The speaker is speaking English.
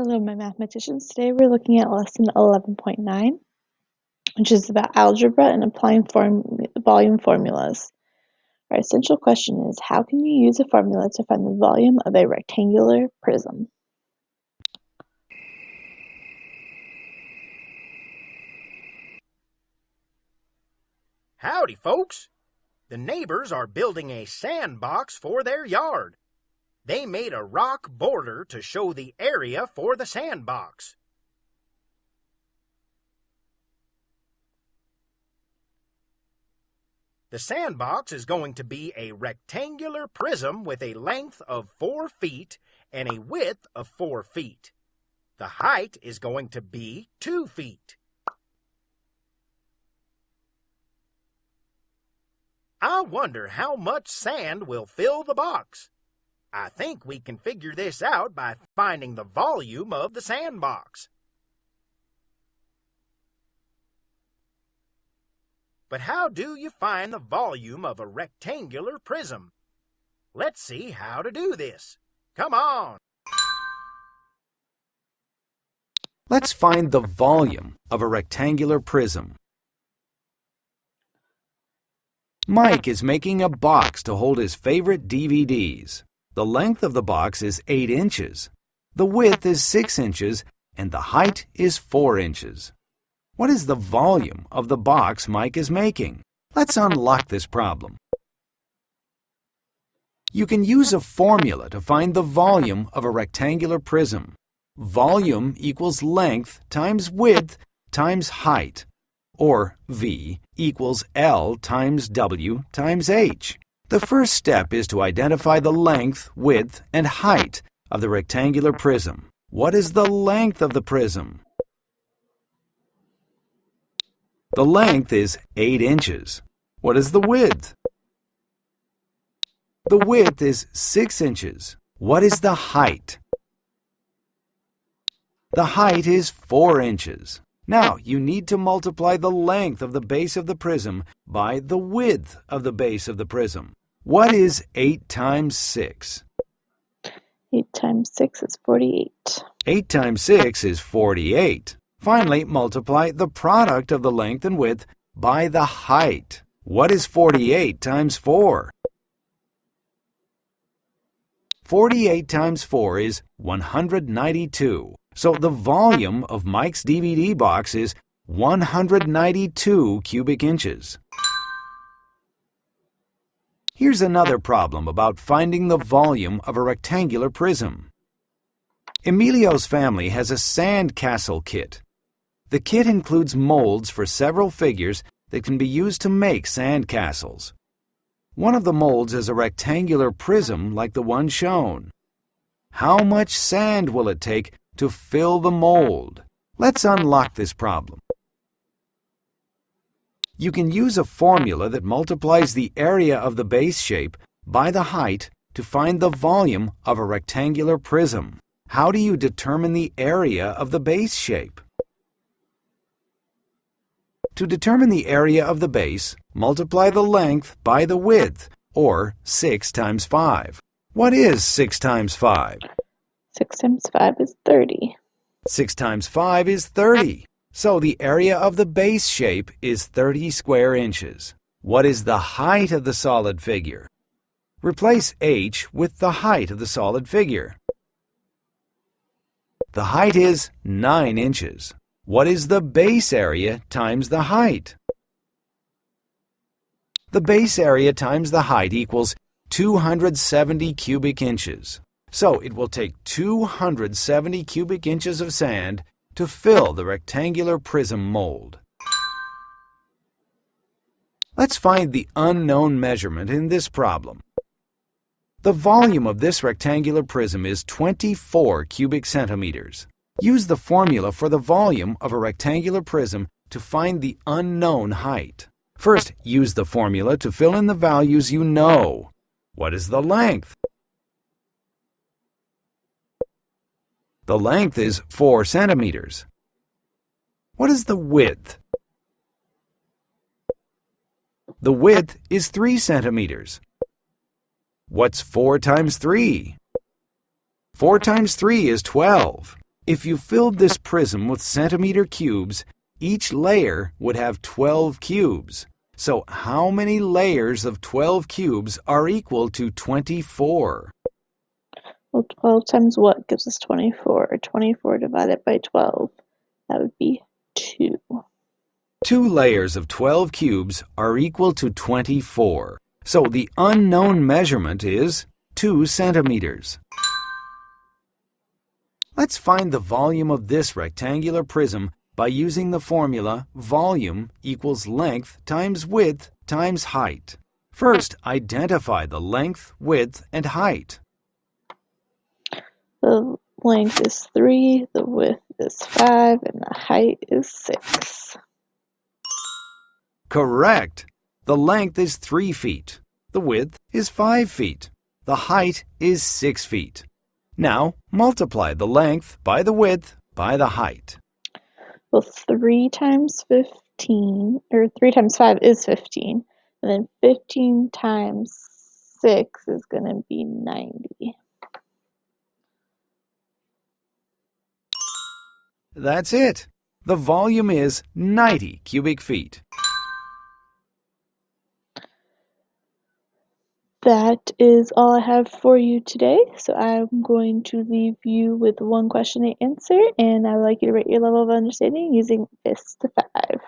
Hello, my mathematicians. Today we're looking at lesson 11.9, which is about algebra and applying volume formulas. Our essential question is, how can you use a formula to find the volume of a rectangular prism? Howdy, folks! The neighbors are building a sandbox for their yard. They made a rock border to show the area for the sandbox. The sandbox is going to be a rectangular prism with a length of 4 feet and a width of 4 feet. The height is going to be 2 feet. I wonder how much sand will fill the box. I think we can figure this out by finding the volume of the sandbox. But how do you find the volume of a rectangular prism? Let's see how to do this. Come on! Let's find the volume of a rectangular prism. Mike is making a box to hold his favorite DVDs. The length of the box is 8 inches. The width is 6 inches, and the height is 4 inches. What is the volume of the box Mike is making? Let's unlock this problem. You can use a formula to find the volume of a rectangular prism. Volume equals length times width times height, or V equals L times W times H. The first step is to identify the length, width, and height of the rectangular prism. What is the length of the prism? The length is 8 inches. What is the width? The width is 6 inches. What is the height? The height is 4 inches. Now, you need to multiply the length of the base of the prism by the width of the base of the prism. What is 8 times 6? 8 times 6 is 48. 8 times 6 is 48. Finally, multiply the product of the length and width by the height. What is 48 times 4? 48 times 4 is 192. So the volume of Mike's DVD box is 192 cubic inches. Here's another problem about finding the volume of a rectangular prism. Emilio's family has a sand castle kit. The kit includes molds for several figures that can be used to make sand castles. One of the molds is a rectangular prism like the one shown. How much sand will it take to fill the mold? Let's unlock this problem. You can use a formula that multiplies the area of the base shape by the height to find the volume of a rectangular prism. How do you determine the area of the base shape? To determine the area of the base, multiply the length by the width, or 6 times 5. What is 6 times 5? 6 times 5 is 30. 6 times 5 is 30. So the area of the base shape is 30 square inches. What is the height of the solid figure? Replace h with the height of the solid figure. The height is 9 inches. What is the base area times the height? The base area times the height equals 270 cubic inches. So it will take 270 cubic inches of sand to fill the rectangular prism mold. Let's find the unknown measurement in this problem. The volume of this rectangular prism is 24 cubic centimeters. Use the formula for the volume of a rectangular prism to find the unknown height. First, use the formula to fill in the values you know. What is the length? The length is 4 centimeters. What is the width? The width is 3 centimeters. What's 4 times 3? 4 times 3 is 12. If you filled this prism with centimeter cubes, each layer would have 12 cubes. So how many layers of 12 cubes are equal to 24? Well, 12 times what gives us 24? 24 divided by 12. That would be 2. 2 layers of 12 cubes are equal to 24. So the unknown measurement is 2 centimeters. Let's find the volume of this rectangular prism by using the formula volume equals length times width times height. First, identify the length, width, and height. The length is 3, the width is 5, and the height is 6. Correct! The length is 3 feet. The width is 5 feet. The height is 6 feet. Now, multiply the length by the width by the height. Well, 3 times 15, or 3 times 5 is 15, and then 15 times 6 is going to be 90. That's it. The volume is 90 cubic feet. That is all I have for you today. So I'm going to leave you with one question to answer, and I would like you to rate your level of understanding using this to 5.